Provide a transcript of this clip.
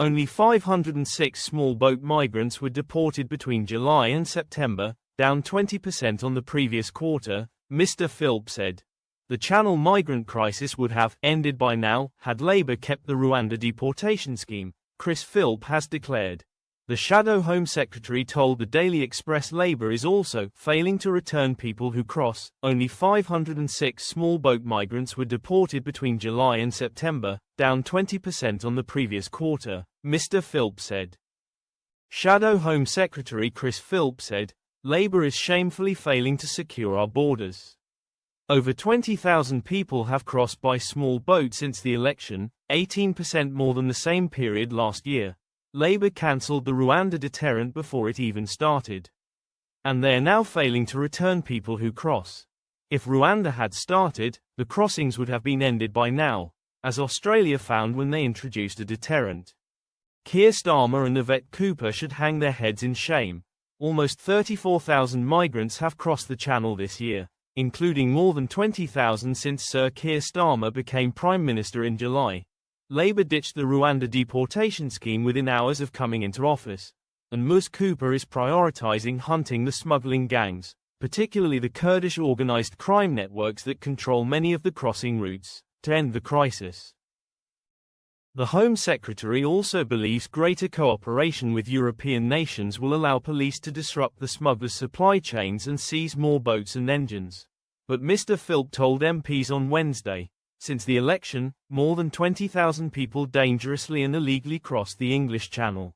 Only 506 small boat migrants were deported between July and September, down 20% on the previous quarter, Mr. Philp said. The Channel migrant crisis would have ended by now had Labour kept the Rwanda deportation scheme, Chris Philp has declared. The Shadow Home Secretary told the Daily Express Labour is also failing to return people who cross. Only 506 small boat migrants were deported between July and September, down 20% on the previous quarter, Mr. Philp said. Shadow Home Secretary Chris Philp said, Labour is shamefully failing to secure our borders. Over 20,000 people have crossed by small boat since the election, 18% more than the same period last year. Labour cancelled the Rwanda deterrent before it even started. And they're now failing to return people who cross. If Rwanda had started, the crossings would have been ended by now, as Australia found when they introduced a deterrent. Keir Starmer and Yvette Cooper should hang their heads in shame. Almost 34,000 migrants have crossed the Channel this year, including more than 20,000 since Sir Keir Starmer became Prime Minister in July. Labour ditched the Rwanda deportation scheme within hours of coming into office, and Ms. Cooper is prioritising hunting the smuggling gangs, particularly the Kurdish organised crime networks that control many of the crossing routes, to end the crisis. The Home Secretary also believes greater cooperation with European nations will allow police to disrupt the smugglers' supply chains and seize more boats and engines. But Mr. Philp told MPs on Wednesday, since the election, more than 20,000 people dangerously and illegally crossed the English Channel.